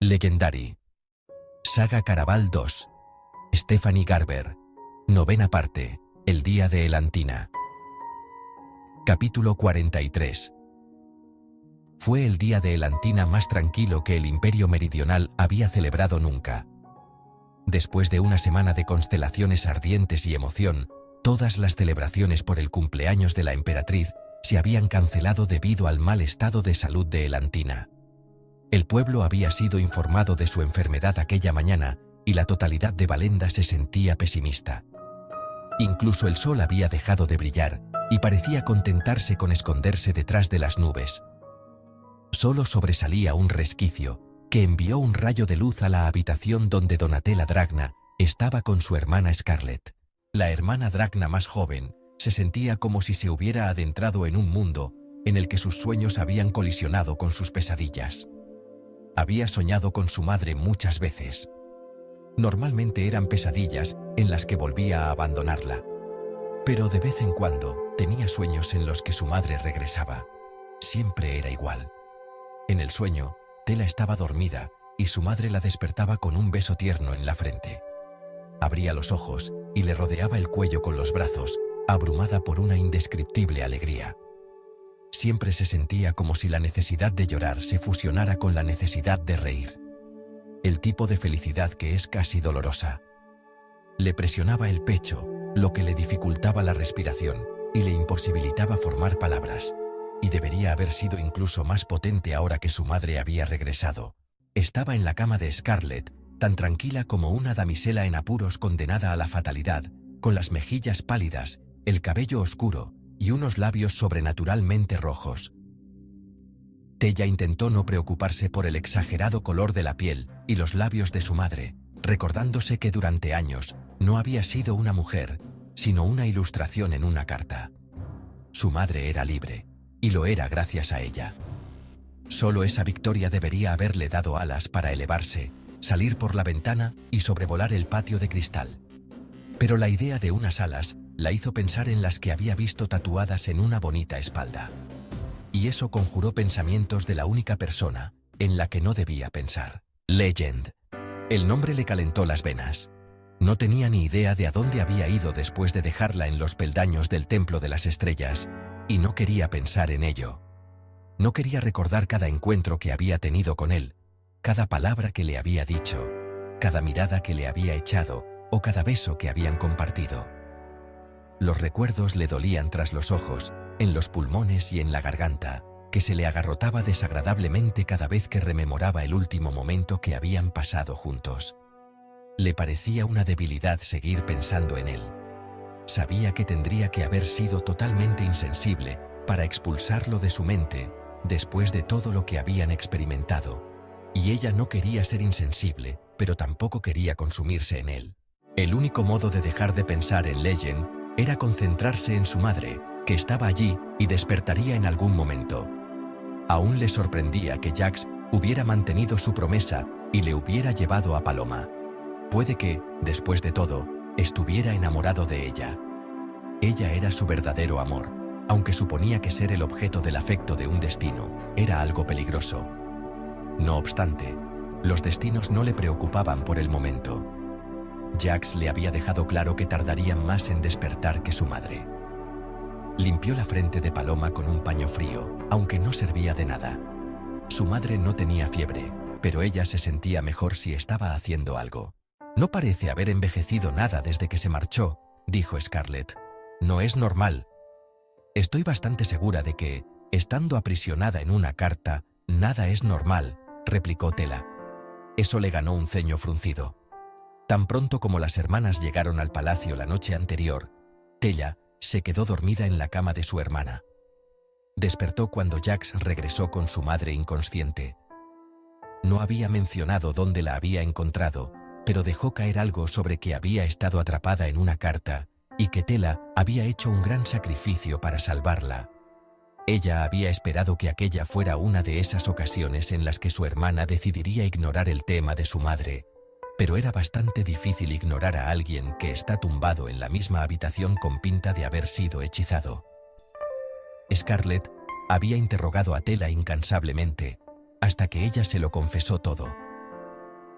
Legendary. Saga Caraval 2. Stephanie Garber. Novena parte. El día de Elantina. Capítulo 43. Fue el día de Elantina más tranquilo que el Imperio Meridional había celebrado nunca. Después de una semana de constelaciones ardientes y emoción, todas las celebraciones por el cumpleaños de la emperatriz se habían cancelado debido al mal estado de salud de Elantina. El pueblo había sido informado de su enfermedad aquella mañana y la totalidad de Valenda se sentía pesimista. Incluso el sol había dejado de brillar y parecía contentarse con esconderse detrás de las nubes. Solo sobresalía un resquicio que envió un rayo de luz a la habitación donde Donatella Dragna estaba con su hermana Scarlett. La hermana Dragna más joven se sentía como si se hubiera adentrado en un mundo en el que sus sueños habían colisionado con sus pesadillas. Había soñado con su madre muchas veces. Normalmente eran pesadillas en las que volvía a abandonarla. Pero de vez en cuando tenía sueños en los que su madre regresaba. Siempre era igual. En el sueño, Tela estaba dormida y su madre la despertaba con un beso tierno en la frente. Abría los ojos y le rodeaba el cuello con los brazos, abrumada por una indescriptible alegría. Siempre se sentía como si la necesidad de llorar se fusionara con la necesidad de reír. El tipo de felicidad que es casi dolorosa. Le presionaba el pecho, lo que le dificultaba la respiración y le imposibilitaba formar palabras. Y debería haber sido incluso más potente ahora que su madre había regresado. Estaba en la cama de Scarlett, tan tranquila como una damisela en apuros condenada a la fatalidad, con las mejillas pálidas, el cabello oscuro y unos labios sobrenaturalmente rojos. Tella intentó no preocuparse por el exagerado color de la piel y los labios de su madre, recordándose que durante años no había sido una mujer, sino una ilustración en una carta. Su madre era libre, y lo era gracias a ella. Solo esa victoria debería haberle dado alas para elevarse, salir por la ventana y sobrevolar el patio de cristal. Pero la idea de unas alas la hizo pensar en las que había visto tatuadas en una bonita espalda. Y eso conjuró pensamientos de la única persona en la que no debía pensar. Legend. El nombre le calentó las venas. No tenía ni idea de a dónde había ido después de dejarla en los peldaños del Templo de las Estrellas, y no quería pensar en ello. No quería recordar cada encuentro que había tenido con él, cada palabra que le había dicho, cada mirada que le había echado o cada beso que habían compartido. Los recuerdos le dolían tras los ojos, en los pulmones y en la garganta, que se le agarrotaba desagradablemente cada vez que rememoraba el último momento que habían pasado juntos. Le parecía una debilidad seguir pensando en él. Sabía que tendría que haber sido totalmente insensible para expulsarlo de su mente, después de todo lo que habían experimentado. Y ella no quería ser insensible, pero tampoco quería consumirse en él. El único modo de dejar de pensar en Legend era concentrarse en su madre, que estaba allí y despertaría en algún momento. Aún le sorprendía que Jax hubiera mantenido su promesa y le hubiera llevado a Paloma. Puede que, después de todo, estuviera enamorado de ella. Ella era su verdadero amor, aunque suponía que ser el objeto del afecto de un destino era algo peligroso. No obstante, los destinos no le preocupaban por el momento. Jax le había dejado claro que tardarían más en despertar que su madre. Limpió la frente de Paloma con un paño frío, aunque no servía de nada. Su madre no tenía fiebre, pero ella se sentía mejor si estaba haciendo algo. «No parece haber envejecido nada desde que se marchó», dijo Scarlett. «No es normal». «Estoy bastante segura de que, estando aprisionada en una carta, nada es normal», replicó Tela. Eso le ganó un ceño fruncido. Tan pronto como las hermanas llegaron al palacio la noche anterior, Tella se quedó dormida en la cama de su hermana. Despertó cuando Jax regresó con su madre inconsciente. No había mencionado dónde la había encontrado, pero dejó caer algo sobre que había estado atrapada en una carta y que Tela había hecho un gran sacrificio para salvarla. Ella había esperado que aquella fuera una de esas ocasiones en las que su hermana decidiría ignorar el tema de su madre, pero era bastante difícil ignorar a alguien que está tumbado en la misma habitación con pinta de haber sido hechizado. Scarlett había interrogado a Tela incansablemente, hasta que ella se lo confesó todo.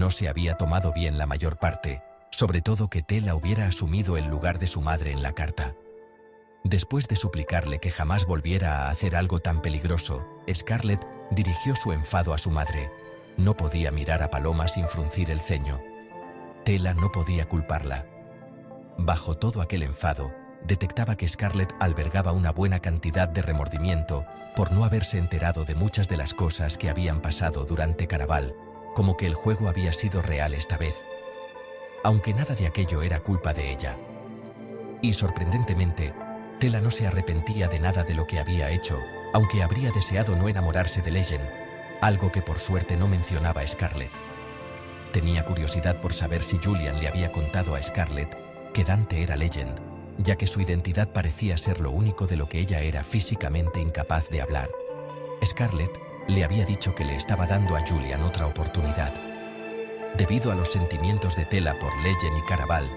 No se había tomado bien la mayor parte, sobre todo que Tela hubiera asumido el lugar de su madre en la carta. Después de suplicarle que jamás volviera a hacer algo tan peligroso, Scarlett dirigió su enfado a su madre. No podía mirar a Paloma sin fruncir el ceño. Tela no podía culparla. Bajo todo aquel enfado, detectaba que Scarlett albergaba una buena cantidad de remordimiento por no haberse enterado de muchas de las cosas que habían pasado durante Caraval, como que el juego había sido real esta vez. Aunque nada de aquello era culpa de ella. Y sorprendentemente, Tela no se arrepentía de nada de lo que había hecho, aunque habría deseado no enamorarse de Legend, algo que por suerte no mencionaba Scarlett. Tenía curiosidad por saber si Julian le había contado a Scarlett que Dante era Legend, ya que su identidad parecía ser lo único de lo que ella era físicamente incapaz de hablar. Scarlett le había dicho que le estaba dando a Julian otra oportunidad. Debido a los sentimientos de Tela por Legend y Caraval,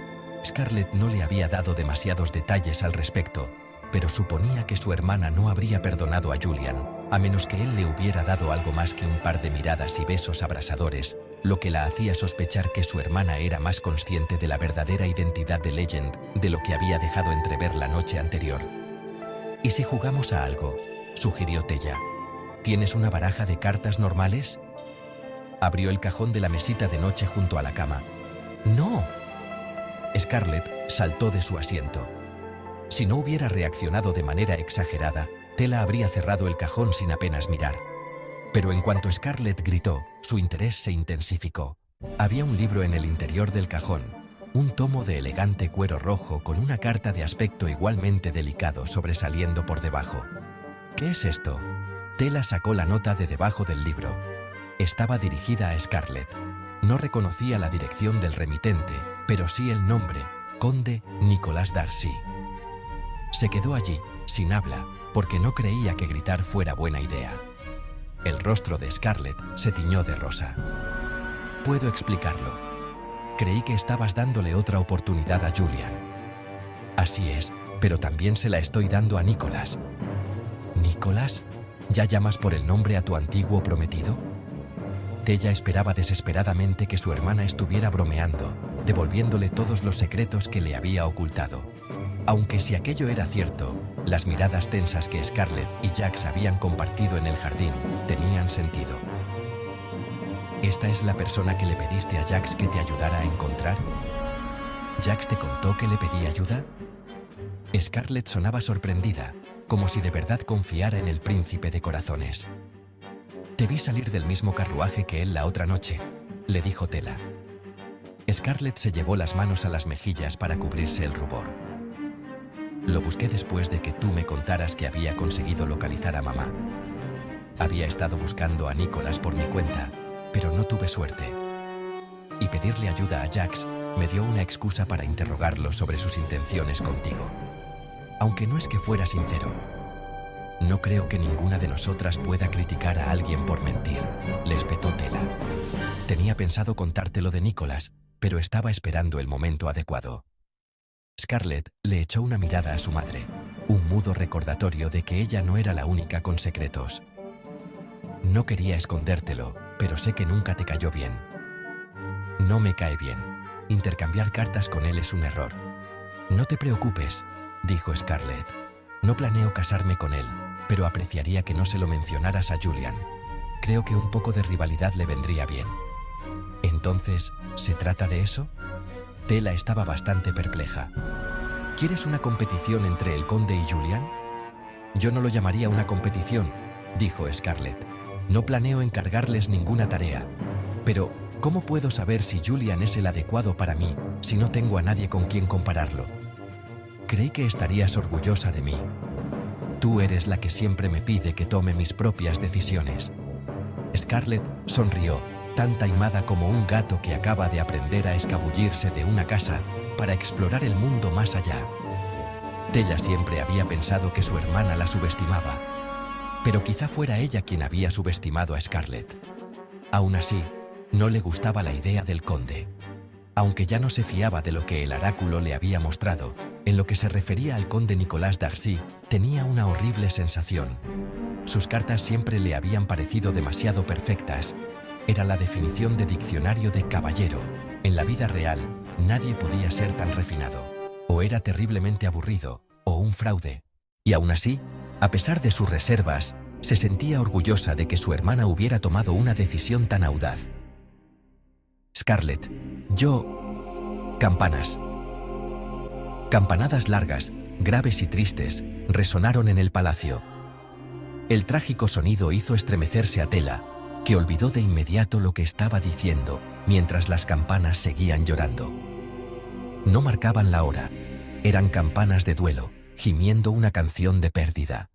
Scarlett no le había dado demasiados detalles al respecto, pero suponía que su hermana no habría perdonado a Julian, a menos que él le hubiera dado algo más que un par de miradas y besos abrasadores, lo que la hacía sospechar que su hermana era más consciente de la verdadera identidad de Legend de lo que había dejado entrever la noche anterior. ¿Y si jugamos a algo?, sugirió Tella. ¿Tienes una baraja de cartas normales? Abrió el cajón de la mesita de noche junto a la cama. ¡No! Scarlett saltó de su asiento. Si no hubiera reaccionado de manera exagerada, Tela habría cerrado el cajón sin apenas mirar. Pero en cuanto Scarlett gritó, su interés se intensificó. Había un libro en el interior del cajón, un tomo de elegante cuero rojo con una carta de aspecto igualmente delicado sobresaliendo por debajo. ¿Qué es esto? Tela sacó la nota de debajo del libro. Estaba dirigida a Scarlett. No reconocía la dirección del remitente, pero sí el nombre, Conde Nicolás Darcy. Se quedó allí, sin habla, porque no creía que gritar fuera buena idea. El rostro de Scarlett se tiñó de rosa. Puedo explicarlo. Creí que estabas dándole otra oportunidad a Julian. Así es, pero también se la estoy dando a Nicolás. ¿Nicolás? ¿Ya llamas por el nombre a tu antiguo prometido? Tella esperaba desesperadamente que su hermana estuviera bromeando, devolviéndole todos los secretos que le había ocultado. Aunque si aquello era cierto, las miradas tensas que Scarlett y Jax habían compartido en el jardín tenían sentido. ¿Esta es la persona que le pediste a Jax que te ayudara a encontrar? ¿Jax te contó que le pedí ayuda? Scarlett sonaba sorprendida, como si de verdad confiara en el príncipe de corazones. Te vi salir del mismo carruaje que él la otra noche, le dijo Tela. Scarlett se llevó las manos a las mejillas para cubrirse el rubor. Lo busqué después de que tú me contaras que había conseguido localizar a mamá. Había estado buscando a Nicolás por mi cuenta, pero no tuve suerte. Y pedirle ayuda a Jax me dio una excusa para interrogarlo sobre sus intenciones contigo. Aunque no es que fuera sincero. No creo que ninguna de nosotras pueda criticar a alguien por mentir, le espetó Tela. Tenía pensado contártelo de Nicolás, pero estaba esperando el momento adecuado. Scarlett le echó una mirada a su madre, un mudo recordatorio de que ella no era la única con secretos. No quería escondértelo, pero sé que nunca te cayó bien. No me cae bien. Intercambiar cartas con él es un error. No te preocupes, dijo Scarlett. No planeo casarme con él, pero apreciaría que no se lo mencionaras a Julian. Creo que un poco de rivalidad le vendría bien. Entonces, ¿se trata de eso? Tela estaba bastante perpleja. ¿Quieres una competición entre el conde y Julian? Yo no lo llamaría una competición, dijo Scarlett. No planeo encargarles ninguna tarea. Pero, ¿cómo puedo saber si Julian es el adecuado para mí si no tengo a nadie con quien compararlo? Creí que estarías orgullosa de mí. Tú eres la que siempre me pide que tome mis propias decisiones. Scarlett sonrió, tan taimada como un gato que acaba de aprender a escabullirse de una casa para explorar el mundo más allá. Tella siempre había pensado que su hermana la subestimaba, pero quizá fuera ella quien había subestimado a Scarlett. Aún así, no le gustaba la idea del conde. Aunque ya no se fiaba de lo que el oráculo le había mostrado, en lo que se refería al conde Nicolás Darcy, tenía una horrible sensación. Sus cartas siempre le habían parecido demasiado perfectas, Era la definición de diccionario de caballero. En la vida real, nadie podía ser tan refinado. O era terriblemente aburrido, o un fraude. Y aún así, a pesar de sus reservas, se sentía orgullosa de que su hermana hubiera tomado una decisión tan audaz. Scarlett, yo... Campanas. Campanadas largas, graves y tristes, resonaron en el palacio. El trágico sonido hizo estremecerse a Tela, que olvidó de inmediato lo que estaba diciendo, mientras las campanas seguían llorando. No marcaban la hora, eran campanas de duelo, gimiendo una canción de pérdida.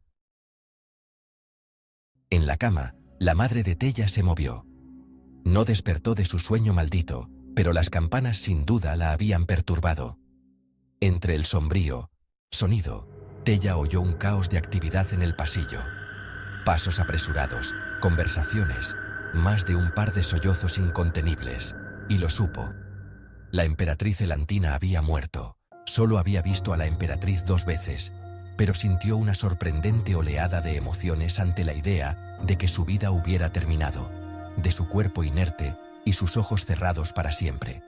En la cama, la madre de Tella se movió. No despertó de su sueño maldito, pero las campanas sin duda la habían perturbado. Entre el sombrío sonido, Tella oyó un caos de actividad en el pasillo. Pasos apresurados, conversaciones, más de un par de sollozos incontenibles, y lo supo. La emperatriz Elantina había muerto. Solo había visto a la emperatriz 2 veces, pero sintió una sorprendente oleada de emociones ante la idea de que su vida hubiera terminado, de su cuerpo inerte y sus ojos cerrados para siempre.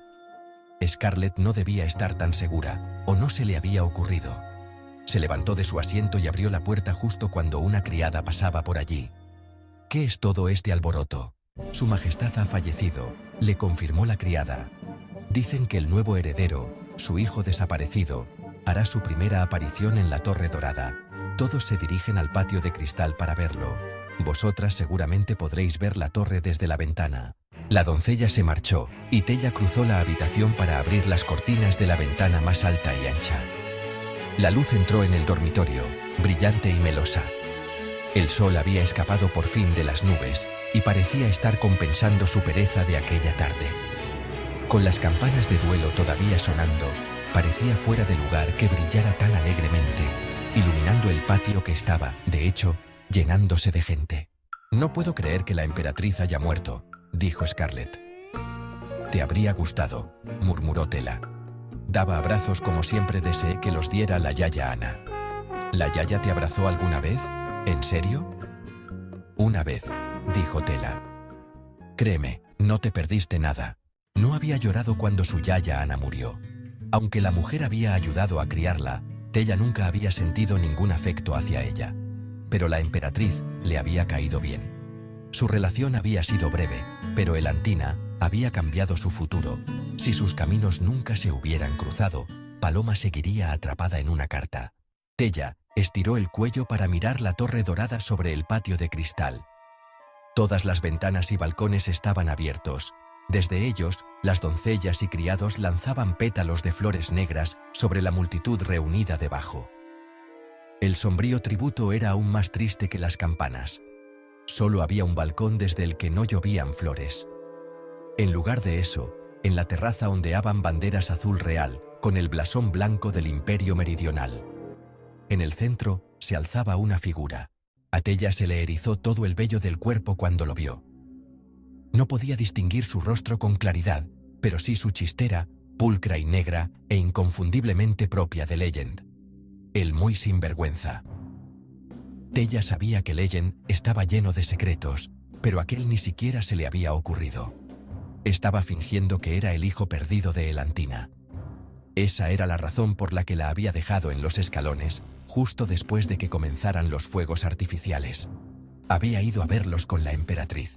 Scarlett no debía estar tan segura, o no se le había ocurrido. Se levantó de su asiento y abrió la puerta justo cuando una criada pasaba por allí. ¿Qué es todo este alboroto? Su majestad ha fallecido, le confirmó la criada. Dicen que el nuevo heredero, su hijo desaparecido, hará su primera aparición en la Torre Dorada. Todos se dirigen al patio de cristal para verlo. Vosotras seguramente podréis ver la torre desde la ventana. La doncella se marchó, y Tella cruzó la habitación para abrir las cortinas de la ventana más alta y ancha. La luz entró en el dormitorio, brillante y melosa. El sol había escapado por fin de las nubes, y parecía estar compensando su pereza de aquella tarde. Con las campanas de duelo todavía sonando, parecía fuera de lugar que brillara tan alegremente, iluminando el patio que estaba, de hecho, llenándose de gente. «No puedo creer que la emperatriz haya muerto», dijo Scarlett. «Te habría gustado», murmuró Tella. Daba abrazos como siempre deseé que los diera la yaya Ana. ¿La yaya te abrazó alguna vez? ¿En serio? Una vez, dijo Tella. Créeme, no te perdiste nada. No había llorado cuando su yaya Ana murió. Aunque la mujer había ayudado a criarla, Tella nunca había sentido ningún afecto hacia ella. Pero la emperatriz le había caído bien. Su relación había sido breve, pero Elantina había cambiado su futuro. Si sus caminos nunca se hubieran cruzado, Paloma seguiría atrapada en una carta. Tella estiró el cuello para mirar la torre dorada sobre el patio de cristal. Todas las ventanas y balcones estaban abiertos. Desde ellos, las doncellas y criados lanzaban pétalos de flores negras sobre la multitud reunida debajo. El sombrío tributo era aún más triste que las campanas. Solo había un balcón desde el que no llovían flores. En lugar de eso, en la terraza ondeaban banderas azul real, con el blasón blanco del Imperio Meridional. En el centro se alzaba una figura. A Tella se le erizó todo el vello del cuerpo cuando lo vio. No podía distinguir su rostro con claridad, pero sí su chistera, pulcra y negra e inconfundiblemente propia de Legend. El muy sinvergüenza. Tella sabía que Legend estaba lleno de secretos, pero aquel ni siquiera se le había ocurrido. Estaba fingiendo que era el hijo perdido de Elantina. Esa era la razón por la que la había dejado en los escalones, justo después de que comenzaran los fuegos artificiales. Había ido a verlos con la emperatriz,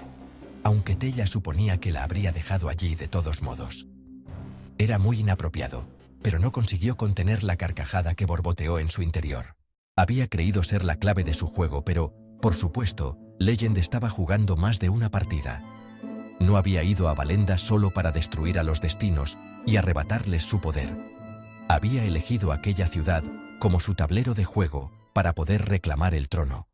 aunque Tella suponía que la habría dejado allí de todos modos. Era muy inapropiado, pero no consiguió contener la carcajada que borboteó en su interior. Había creído ser la clave de su juego, pero, por supuesto, Legend estaba jugando más de una partida. No había ido a Valenda solo para destruir a los destinos y arrebatarles su poder. Había elegido aquella ciudad como su tablero de juego para poder reclamar el trono.